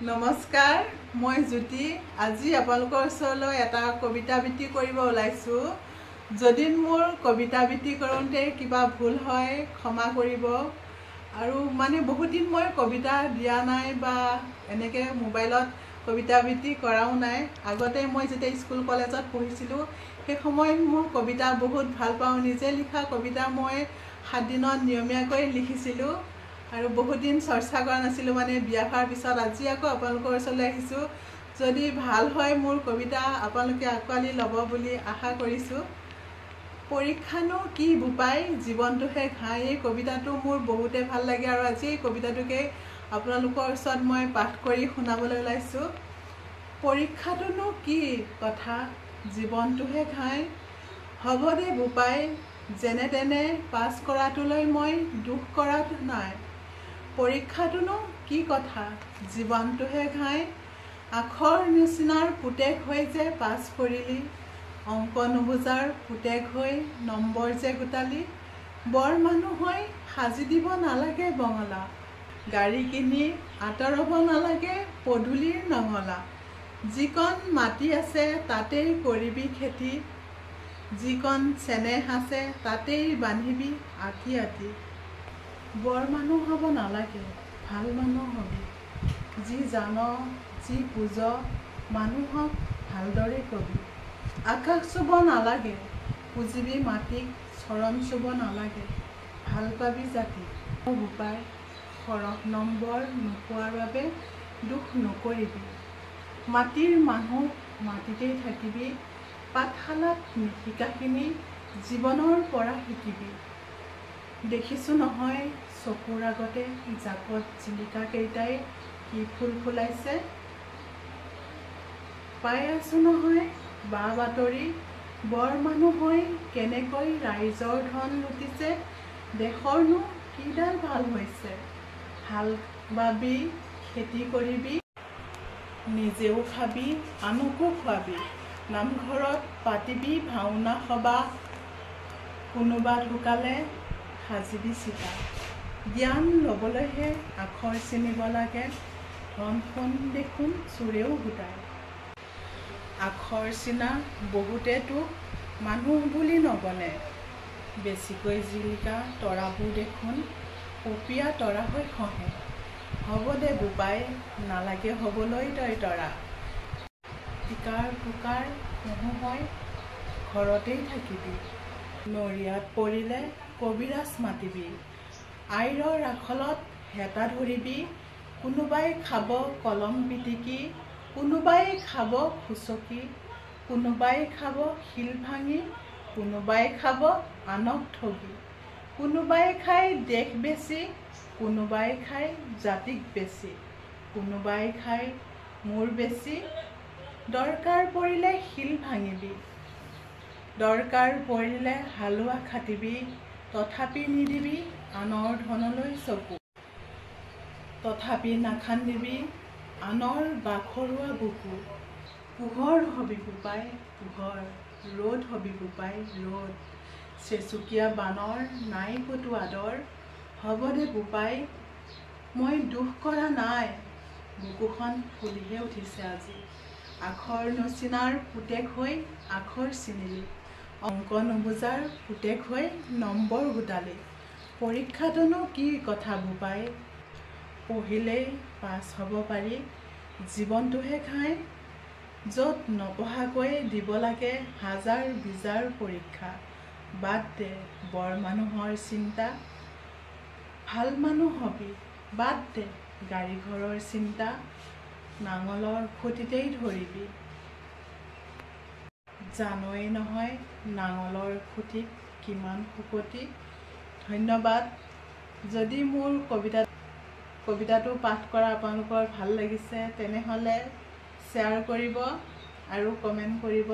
নমস্কাৰ, মই জ্যোতি। আজি আপোনালোকৰ ওচৰলৈ এটা কবিতা আবৃত্তি কৰিব ওলাইছোঁ। যদি মোৰ কবিতা আবৃত্তি কৰোঁতে কিবা ভুল হয় ক্ষমা কৰিব। আৰু বহুত দিন মই কবিতা দিয়া নাই বা এনেকৈ মোবাইলত কবিতা আবৃত্তি কৰাও নাই। আগতে মই যেতিয়া স্কুল কলেজত পঢ়িছিলোঁ সেই সময়ত মোৰ কবিতা বহুত ভাল পাওঁ। নিজে লিখা কবিতা মই 7 দিনত নিয়মীয়াকৈ লিখিছিলোঁ আৰু বহুত দিন চৰ্চা কৰা নাছিলোঁ। বিয়া হোৱাৰ পিছত আজি আকৌ আপোনালোকৰ ওচৰলৈ আহিছোঁ। যদি ভাল হয় মোৰ কবিতা আপোনালোকে আঁকোৱালি ল'ব বুলি আশা কৰিছোঁ। পৰীক্ষানো কি বোপাই, জীৱনটোহে ঘাই। এই কবিতাটো মোৰ বহুতে ভাল লাগে আৰু আজি এই কবিতাটোকে আপোনালোকৰ ওচৰত মই পাঠ কৰি শুনাবলৈ ওলাইছোঁ। পৰীক্ষাটোনো কি কথা, জীৱনটোহে ঘাই। হ'ব দে বোপাই, যেনে তেনে পাছ কৰাটোলৈ মই দুখ কৰাটো নাই। পৰীক্ষাটোনো কি কথা, জীৱনটোহে ঘাই। আখৰ নিচিনাৰ পুতেক হৈ যে পাছ কৰিলি, অংক নুবুজাৰ পুতেক হৈ নম্বৰ যে গোটালি। বৰ মানুহ হৈ সাজি দিব নালাগে বঙলা, গাড়ী কিনি আঁতৰাব নালাগে পদূলিৰ নঙলা। যিকণ মাটি আছে তাতেই কৰিবি খেতি, যিকণ চেনেহ আছে তাতেই বান্ধিবি আঁতি আঁতি। বৰ মানুহ হ'ব নালাগে, ভাল মানুহ হবি। যি জান, যি বুজ, মানুহক ভালদৰে কবি। আকাশ চুব নালাগে, পুজিবি মাটিক, চৰণ চুব নালাগে, ভাল পাবি জাতিক। বোপাই, সৰহ নম্বৰ নোপোৱাৰ বাবে দুখ নকৰিবি। মাটিৰ মানুহ মাটিতেই থাকিবি, পাঠশালাত নিশিকাখিনি জীৱনৰ পৰা শিকিবি। দেখিছোঁ নহয় চকুৰ আগতে জাকত জিলিকা কেইটাই কি ফুল ফুলাইছে। পাই আছোঁ নহয় বা বাতৰি, বৰ মানুহ হৈ কেনেকৈ ৰাইজৰ ধন লুটিছে। দেশৰনো কিডাল ভাল হৈছে, হাল বাবি খেতি কৰিবি, নিজেও খাবি আনকো খোৱাবি। নামঘৰত পাতিবি ভাওনা সবাহ, কোনোবা ঢুকালে সাজিবি চিতা। জ্ঞান ল'বলৈহে আখৰ চিনিব লাগে, ধন সোণ দেখোন চোৰেও গোটায়। আখৰ চিনা বহুতেতো মানুহ বুলি নগনে, বেছিকৈ জিলিকা তৰাবোৰ দেখোন পপীয়া তৰা হৈ খহে। হ'ব দে বোপাই, নালাগে হ'বলৈ তই তৰা, টিকাৰ পোকাৰ শুহু হৈ ঘৰতেই থাকিবি। নৰিয়াত পৰিলে কবিৰাজ মাতিবি, আইৰৰ আখলত হেতা ধৰিবি। কোনোবাই খাব কলম পিটিকি, কোনোবাই খাব খুচকি, কোনোবাই খাব শিল ভাঙি, কোনোবাই খাব আনক ঠগি। কোনোবাই খাই দেশ বেচি, কোনোবাই খাই জাতিক বেচি, কোনোবাই খাই মূৰ বেচি। দৰকাৰ পৰিলে শিল ভাঙিবি, দৰকাৰ পৰিলে হালোৱা খাটিবি, তথাপি নিদিবি আনৰ ধনলৈ চকু। তথাপি নাখান্দিবি আনৰ বাখৰুৱা বুকু। পোহৰ হবি বোপাই পোহৰ, ৰ'দ হবি বোপাই ৰ'দ, চেচুকীয়া বানৰ নাই ক'তো আদৰ। হ'ব দে বোপাই, মই দুখ কৰা নাই, বুকুখন ফুলিহে উঠিছে আজি। আখৰ নচিনাৰ পুতেক হৈ আখৰ চিনিলি, অংক নুবুজাৰ পুতেক হৈ নম্বৰ গোটালি। পৰীক্ষাটোনো কি কথা বোপাই, পঢ়িলেই পাছ হ'ব পাৰি, জীৱনটোহে ঘাই। য'ত নপঢ়াকৈ দিব লাগে হাজাৰ বিজাৰ পৰীক্ষা। বাদ দে বৰ মানুহৰ চিন্তা, ভাল মানুহ হবি। বাদ দে গাড়ী ঘৰৰ চিন্তা, নাঙলৰ খুঁটিতেই ধৰিবি। জানই নহয় নাঙলৰ খুঁটিত কিমান শুকতি। ধন্যবাদ। যদি মোৰ কবিতাটো পাঠ কৰা আপোনালোকৰ ভাল লাগিছে তেনেহ'লে শ্বেয়াৰ কৰিব আৰু কমেণ্ট কৰিব।